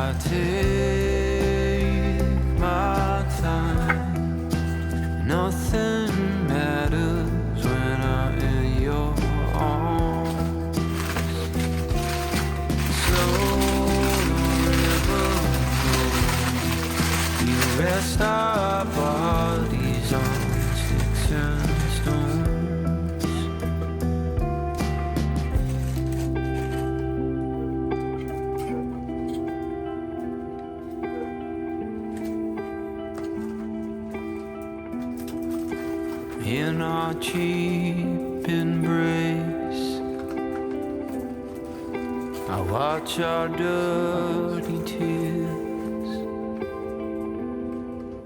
I take my time. Nothing matters when I'm in your arms. Slow river flows. We rest our bodies on sticks and stones. In our cheap embrace, I watch our dirty tears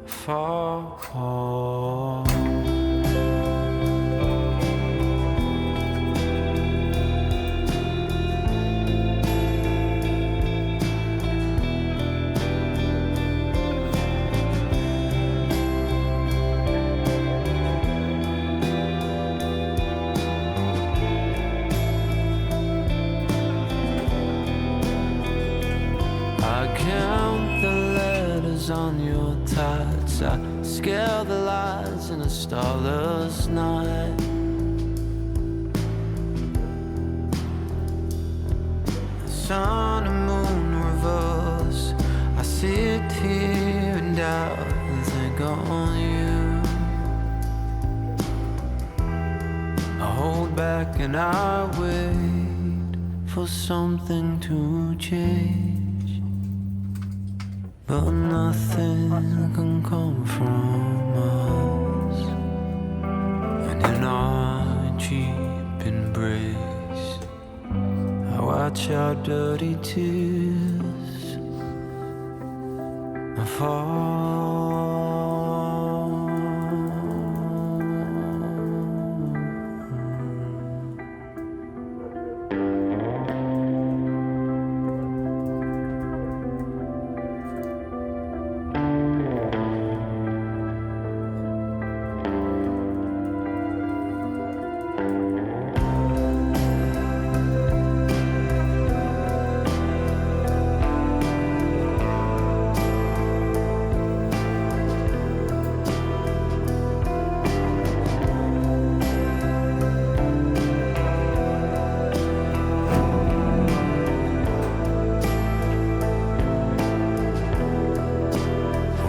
fall. I count the letters on your tights. I scale the lights in a starless night. The sun and moon reverse. I sit here and doubt and think on you. I hold back and I wait for something to change. But nothing can come from us. And in our cheap embrace, I watch our dirty tears fall.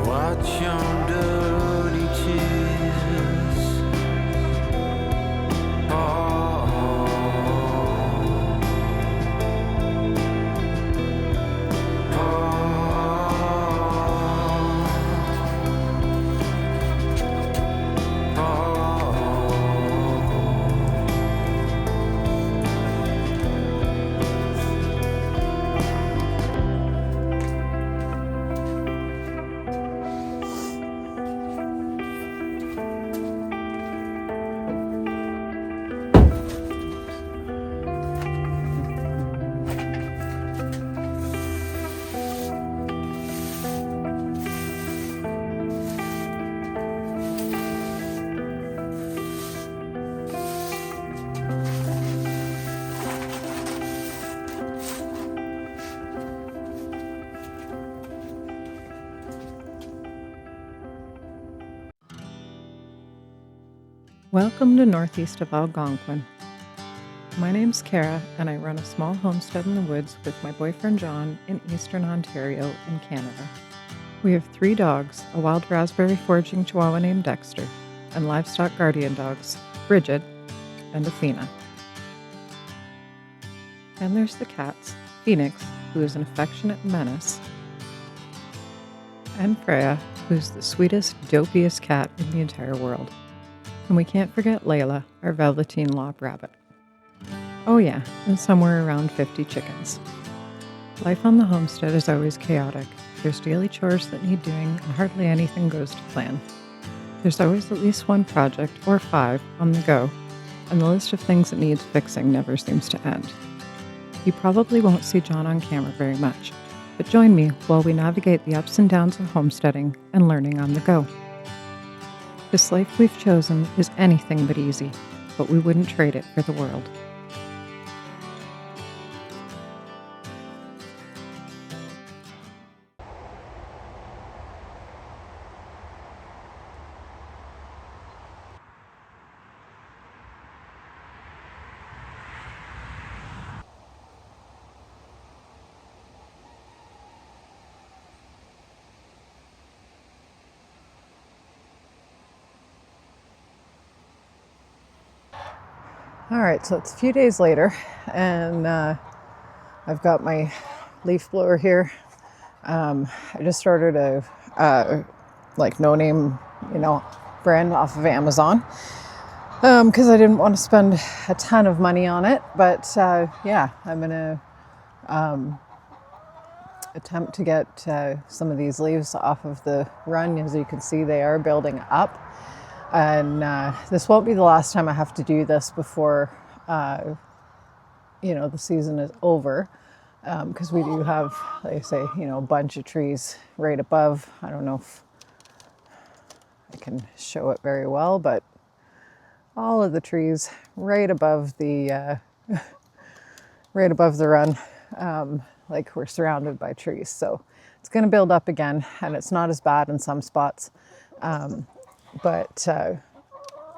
Watch your dirty tears fall. Welcome to northeast of Algonquin. My name's Kara, and I run a small homestead in the woods with my boyfriend John in eastern Ontario in Canada. We have 3 dogs, a wild raspberry foraging chihuahua named Dexter, and livestock guardian dogs, Bridget and Athena. And there's the cats, Phoenix, who is an affectionate menace, and Freya, who's the sweetest, dopiest cat in the entire world. And we can't forget Layla, our velveteen lob rabbit. Oh yeah, and somewhere around 50 chickens. Life on the homestead is always chaotic. There's daily chores that need doing, and hardly anything goes to plan. There's always at least 1 project, or 5, on the go, and the list of things that needs fixing never seems to end. You probably won't see John on camera very much, but join me while we navigate the ups and downs of homesteading and learning on the go. This life we've chosen is anything but easy, but we wouldn't trade it for the world. All right, so it's a few days later, and I've got my leaf blower here. I just ordered a like no-name, brand off of Amazon because I didn't want to spend a ton of money on it. But yeah, I'm gonna attempt to get some of these leaves off of the run. As you can see, they are building up. And this won't be the last time I have to do this before, the season is over. Because we do have, like I say, a bunch of trees right above. I don't know if I can show it very well, but all of the trees right above the run, like we're surrounded by trees. So it's going to build up again, and it's not as bad in some spots. But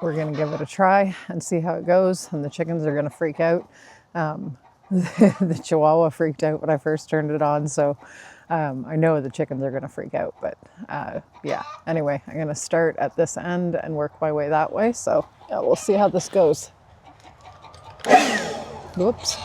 we're going to give it a try and see how it goes. And the chickens are going to freak out. The Chihuahua freaked out when I first turned it on. So I know the chickens are going to freak out. But yeah, anyway, I'm going to start at this end and work my way that way. So yeah, we'll see how this goes. Whoops.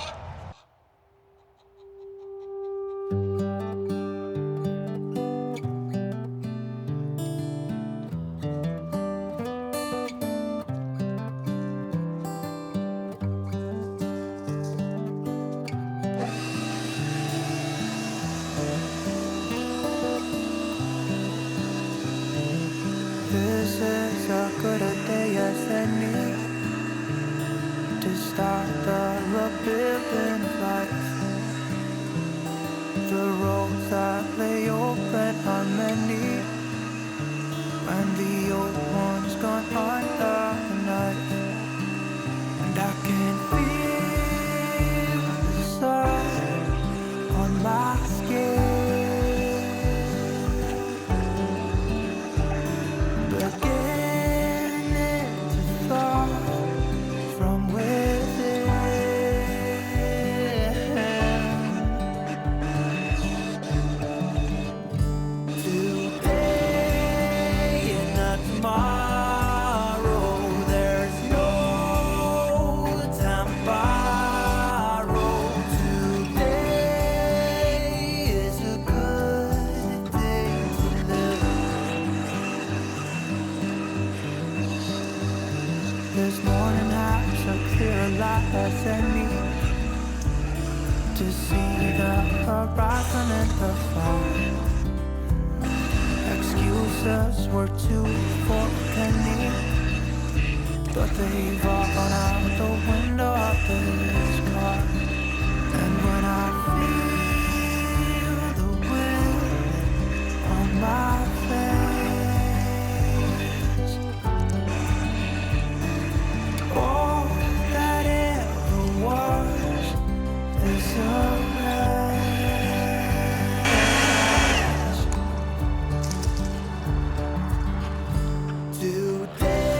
This is as good a day as any to start the rebuilding of life. The roads that lay open are many, and the old one's gone under the night. And I can feel the sun on my skin. This morning has a clear light as any to see the horizon and the fall. Excuses were too for any, but they've all gone out the window of this car. And when I feel the wind on my face, all that ever was is a rest. Today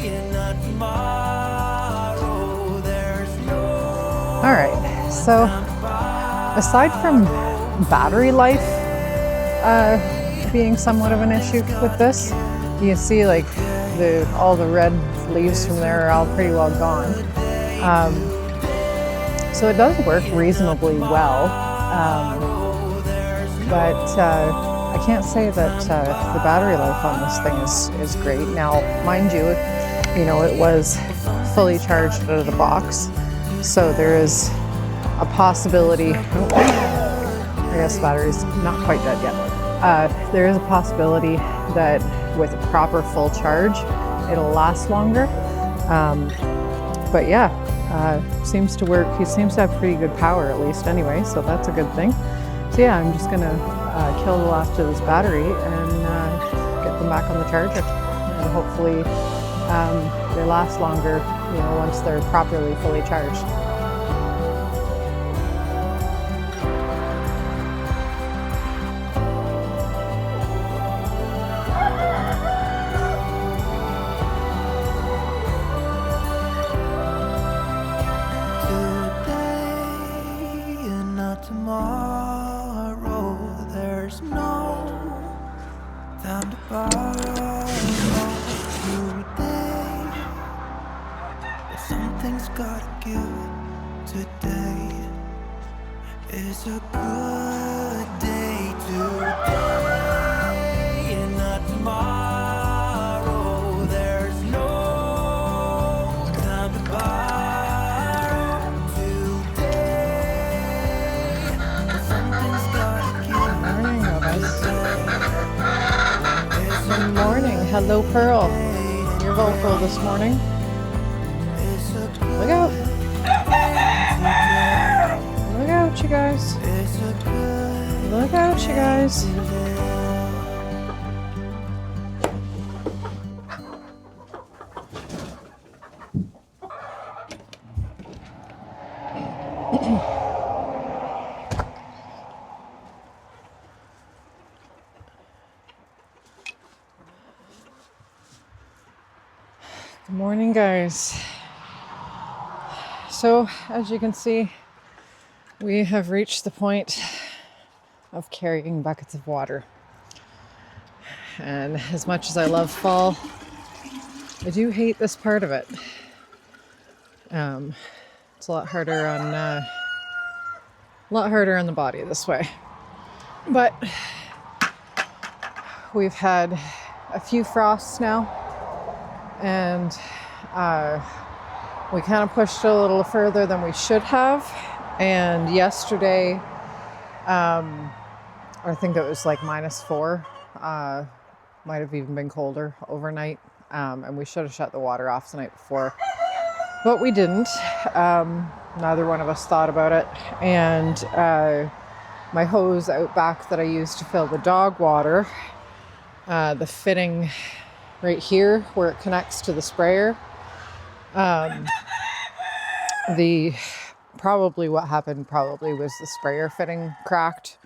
and not tomorrow, there's no. All right, so aside from battery life being somewhat of an issue with this, you see like all the red leaves from there are all pretty well gone. So it does work reasonably well, but I can't say that the battery life on this thing is great. Now, mind you, it was fully charged out of the box, so there is a possibility. I guess the battery's not quite dead yet. There is a possibility that with a proper full charge, it'll last longer. But yeah, seems to work. He seems to have pretty good power, at least anyway, so that's a good thing. So yeah, I'm just gonna kill the last of this battery and get them back on the charger. And hopefully they last longer, once they're properly fully charged. Tomorrow, there's no time to borrow today. But gotta give. Today is a good day today, and not tomorrow. There's no time to borrow today. Something's gotta give. Morning, Elvis. Good morning. Hello, Pearl. You're vocal this morning. Look out. Look out, you guys. Look out, you guys. Good morning, guys. So, as you can see, we have reached the point of carrying buckets of water. And as much as I love fall, I do hate this part of it. It's a lot harder on the body this way. But we've had a few frosts now, and we kind of pushed a little further than we should have. And yesterday, I think it was like -4, might have even been colder overnight. And we should have shut the water off the night before, but we didn't. Neither one of us thought about it. And my hose out back that I used to fill the dog water, the fitting right here where it connects to the sprayer, what happened was the sprayer fitting cracked,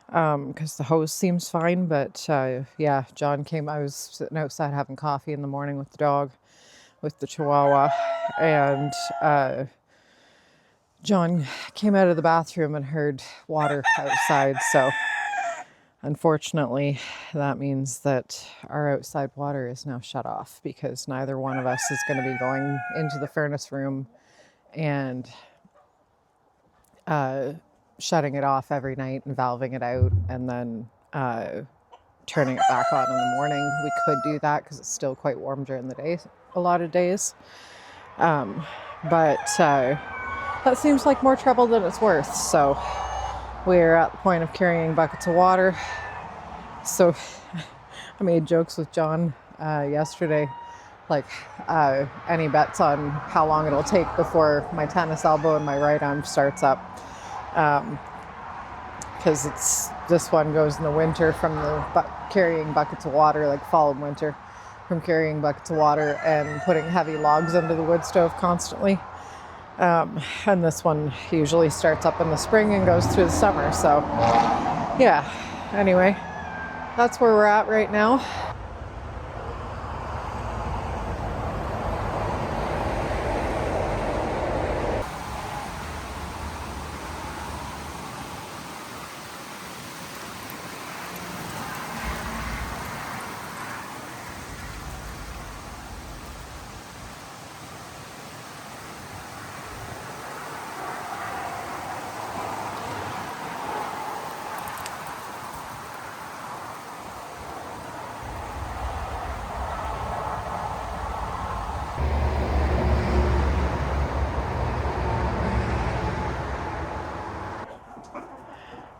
because the hose seems fine. But yeah, John came. I was sitting outside having coffee in the morning with the dog, with the Chihuahua, and John came out of the bathroom and heard water outside. So unfortunately, that means that our outside water is now shut off, because neither one of us is going to be going into the furnace room and shutting it off every night and valving it out and then turning it back on in the morning. We could do that because it's still quite warm during the day, a lot of days. But that seems like more trouble than it's worth. So we're at the point of carrying buckets of water. So I made jokes with John yesterday, like any bets on how long it'll take before my tennis elbow and my right arm starts up. Because this one goes in the winter from the carrying buckets of water, like fall and winter, from carrying buckets of water and putting heavy logs under the wood stove constantly. And this one usually starts up in the spring and goes through the summer. So yeah, anyway, that's where we're at right now.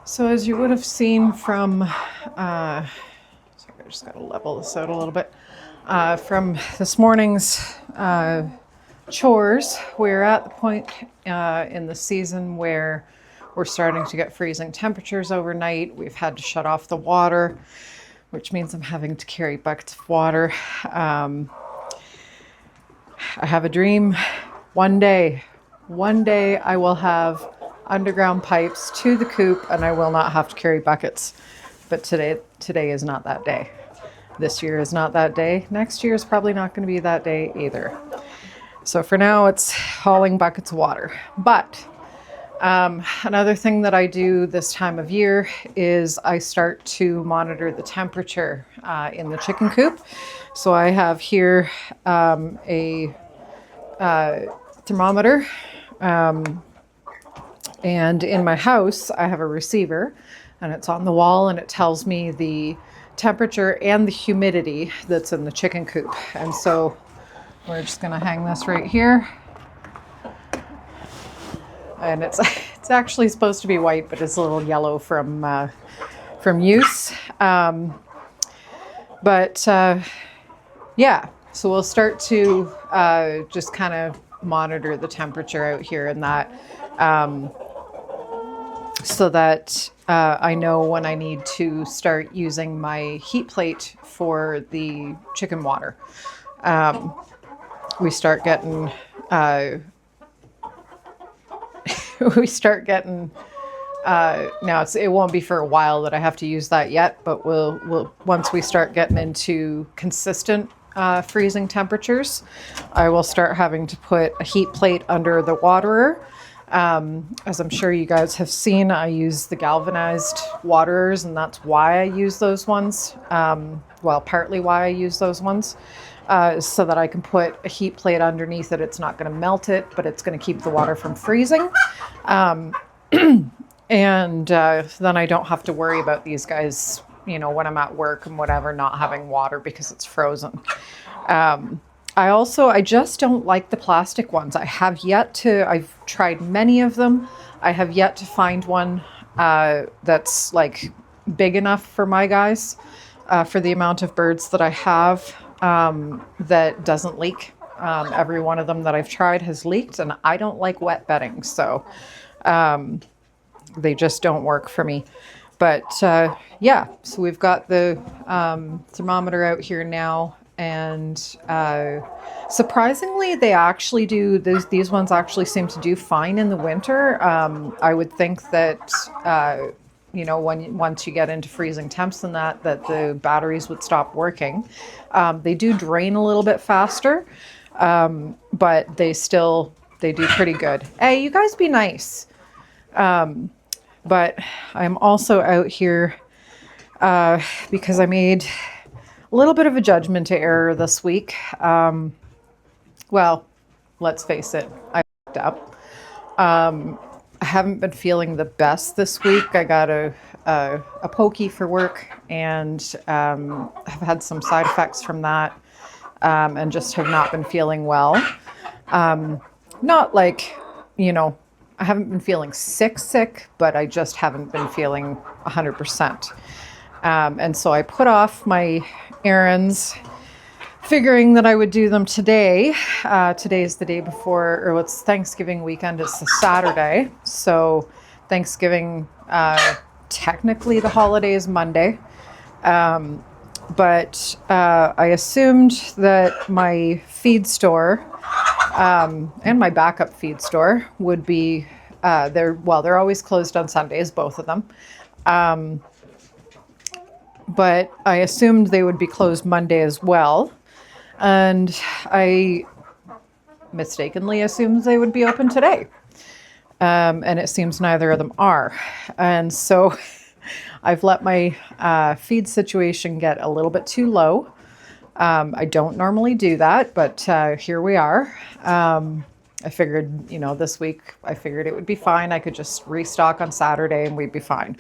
So as you would have seen from, sorry, I just got to level this out a little bit, from this morning's chores, we're at the point in the season where we're starting to get freezing temperatures overnight. We've had to shut off the water, which means I'm having to carry buckets of water. I have a dream. One day I will have underground pipes to the coop and I will not have to carry buckets. But today is not that day. This year is not that day. Next year is probably not going to be that day either. So for now, it's hauling buckets of water. But another thing that I do this time of year is I start to monitor the temperature in the chicken coop. So I have here a thermometer. And in my house, I have a receiver, and it's on the wall, and it tells me the temperature and the humidity that's in the chicken coop. And so we're just going to hang this right here. And it's actually supposed to be white, but it's a little yellow from use. Yeah, so we'll start to just kind of monitor the temperature out here and that, so that I know when I need to start using my heat plate for the chicken water. We start getting now it won't be for a while that I have to use that yet, but we'll once we start getting into consistent freezing temperatures, I will start having to put a heat plate under the waterer. As I'm sure you guys have seen, I use the galvanized waterers, and that's why I use those ones. Well, partly why I use those ones, so that I can put a heat plate underneath it. It's not going to melt it, but it's going to keep the water from freezing. And then I don't have to worry about these guys, when I'm at work and whatever, not having water because it's frozen. I just don't like the plastic ones. I've tried many of them. I have yet to find one that's like big enough for my guys, for the amount of birds that I have, that doesn't leak. Every one of them that I've tried has leaked, and I don't like wet bedding. So they just don't work for me. But yeah, so we've got the thermometer out here now, and surprisingly, they actually do. These ones actually seem to do fine in the winter. I would think that once you get into freezing temps and that the batteries would stop working. They do drain a little bit faster, but they do pretty good. Hey, you guys be nice. But I'm also out here because I made a little bit of a judgment error this week. Well, let's face it, I fucked up. I haven't been feeling the best this week. I got a pokey for work, and have had some side effects from that, and just have not been feeling well. Not like, I haven't been feeling sick, but I just haven't been feeling 100%. And so I put off my errands, figuring that I would do them today. Today's the day before, or it's Thanksgiving weekend. It's the Saturday. So Thanksgiving, technically the holiday is Monday. But I assumed that my feed store, and my backup feed store would be, they're always closed on Sundays, both of them. But I assumed they would be closed Monday as well. And I mistakenly assumed they would be open today. And it seems neither of them are. And so I've let my feed situation get a little bit too low. I don't normally do that, but here we are. I figured, this week, I figured it would be fine. I could just restock on Saturday and we'd be fine.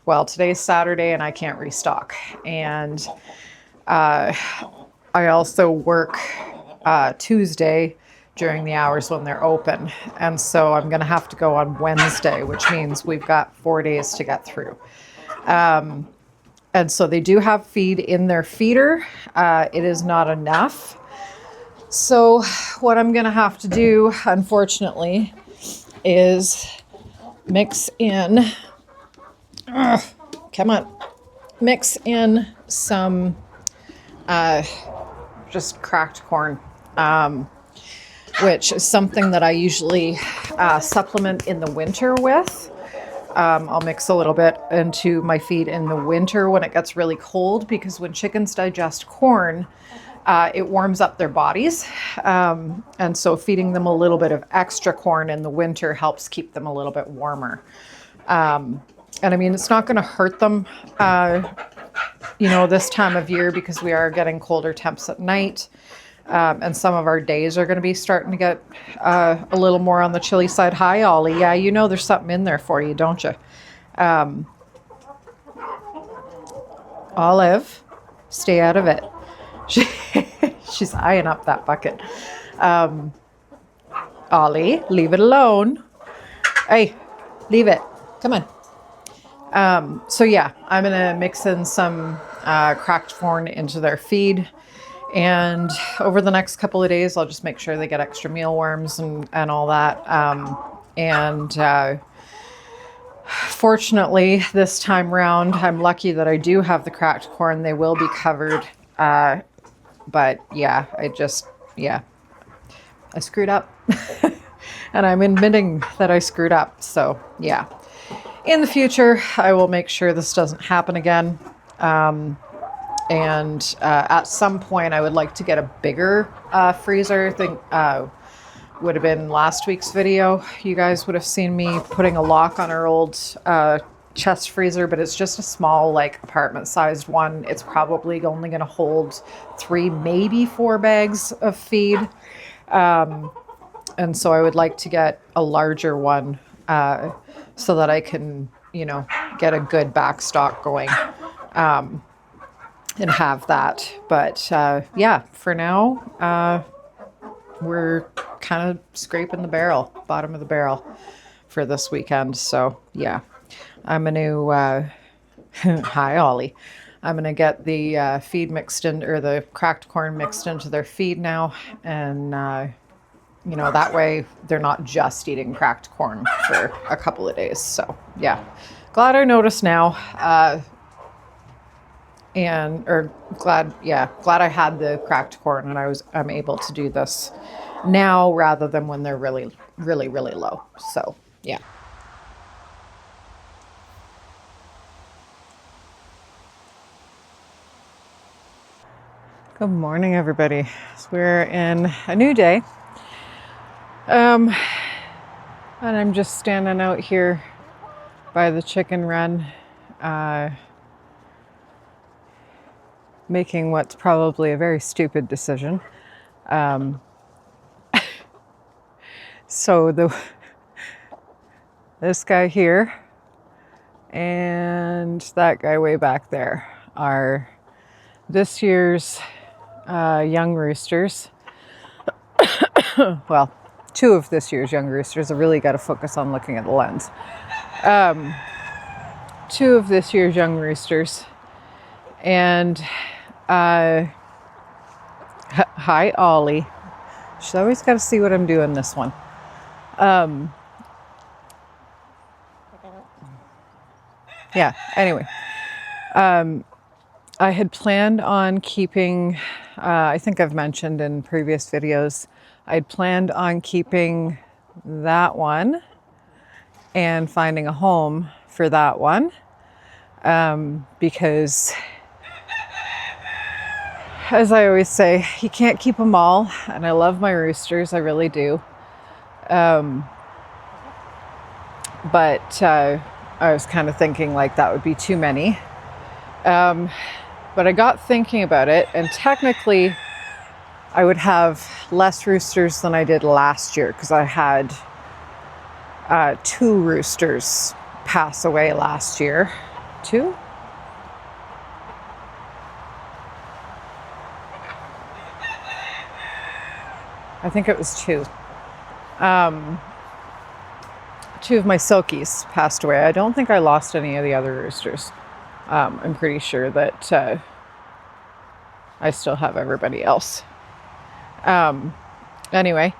Well, today's Saturday and I can't restock. And I also work Tuesday during the hours when they're open. And so I'm going to have to go on Wednesday, which means we've got 4 days to get through. And so they do have feed in their feeder. It is not enough. So what I'm going to have to do, unfortunately, is mix in some just cracked corn, which is something that I usually supplement in the winter with. I'll mix a little bit into my feed in the winter when it gets really cold, because when chickens digest corn, it warms up their bodies. And so feeding them a little bit of extra corn in the winter helps keep them a little bit warmer. And I mean, it's not going to hurt them, this time of year, because we are getting colder temps at night. And some of our days are going to be starting to get a little more on the chilly side. Hi, Ollie. Yeah, you know there's something in there for you, don't you? Olive, stay out of it. She's eyeing up that bucket. Ollie, leave it alone. Hey, leave it. Come on. So yeah, I'm going to mix in some cracked corn into their feed. And over the next couple of days, I'll just make sure they get extra mealworms and all that. Fortunately, this time round, I'm lucky that I do have the cracked corn. They will be covered. But yeah, I screwed up. And I'm admitting that I screwed up. So yeah, in the future, I will make sure this doesn't happen again. And at some point, I would like to get a bigger freezer. I think would have been last week's video. You guys would have seen me putting a lock on our old chest freezer, but it's just a small, like, apartment-sized one. It's probably only going to hold 3, maybe 4 bags of feed. And so I would like to get a larger one so that I can, get a good backstock going. And have that. But yeah, for now, we're kind of scraping the bottom of the barrel for this weekend. So yeah, I'm going to, hi Ollie, I'm going to get the feed mixed in, or the cracked corn mixed into their feed now. And, that way they're not just eating cracked corn for a couple of days. So yeah, glad I noticed now. Glad I had the cracked corn and I'm able to do this now rather than when they're really, really, really low. So yeah. Good morning, everybody. So we're in a new day. And I'm just standing out here by the chicken run, making what's probably a very stupid decision. So this guy here and that guy way back there are this year's young roosters. Well, 2 of this year's young roosters. I really got to focus on looking at the lens. 2 of this year's young roosters. And hi, Ollie. She's always got to see what I'm doing this one. Yeah, anyway. I had planned on keeping, I think I've mentioned in previous videos, I'd planned on keeping that one and finding a home for that one. Because, as I always say, you can't keep them all. And I love my roosters, I really do. But I was kind of thinking like that would be too many. But I got thinking about it, and technically I would have less roosters than I did last year because I had 2 roosters pass away last year. 2? I think it was 2. 2 of my silkies passed away. I don't think I lost any of the other roosters. I'm pretty sure that I still have everybody else. Anyway,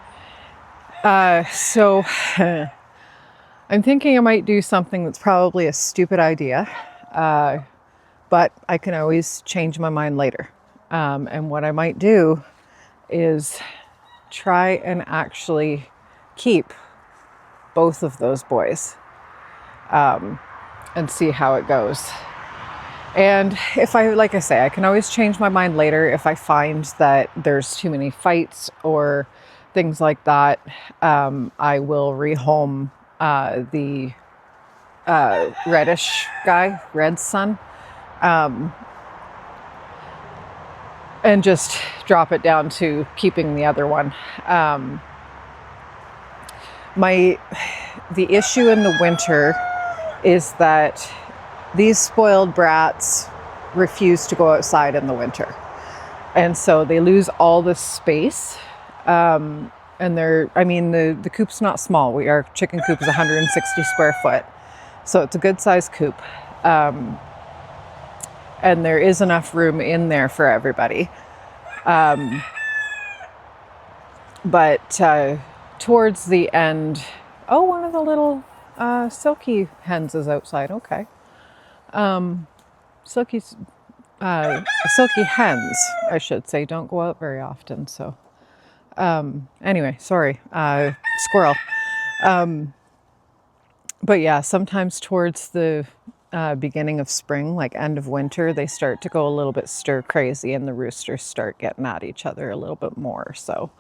so I'm thinking I might do something that's probably a stupid idea, but I can always change my mind later. And what I might do is try and actually keep both of those boys and see how it goes. And if like I say, I can always change my mind later if I find that there's too many fights or things like that. I will rehome the reddish guy, Red's son. and just drop it down to keeping the other one. The issue in the winter is that these spoiled brats refuse to go outside in the winter. And so they lose all this space. And the coop's not small. Our chicken coop is 160 square foot. So it's a good sized coop. And there is enough room in there for everybody. But towards the end, one of the little silky hens is outside. Okay. Silky hens, I should say, don't go out very often. So anyway, sorry, squirrel. But yeah, sometimes towards the beginning of spring, like end of winter, they start to go a little bit stir crazy and the roosters start getting at each other a little bit more. So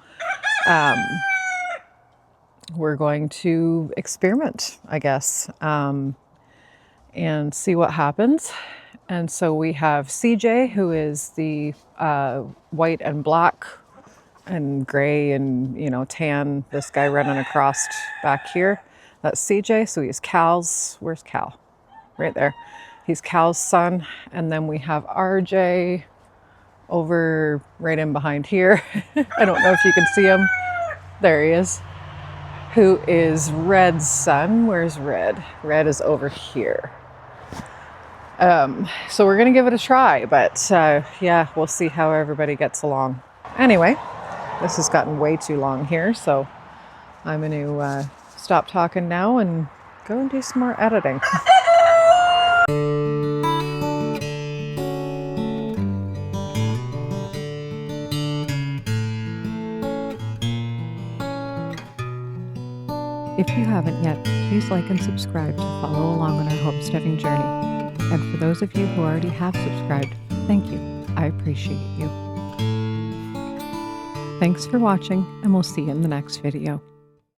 we're going to experiment, I guess, and see what happens. And so we have CJ, who is the white and black and gray and, tan, this guy running across back here. That's CJ. So he's Cal's, where's Cal? Right there. He's Cal's son. And then we have RJ over right in behind here. I don't know if you can see him. There he is. Who is Red's son. Where's Red? Red is over here. So we're going to give it a try, but yeah, we'll see how everybody gets along. Anyway, this has gotten way too long here, so I'm going to stop talking now and go and do some more editing. If you haven't yet, please like and subscribe to follow along on our homesteading journey. And for those of you who already have subscribed, thank you. I appreciate you. Thanks for watching, and we'll see you in the next video.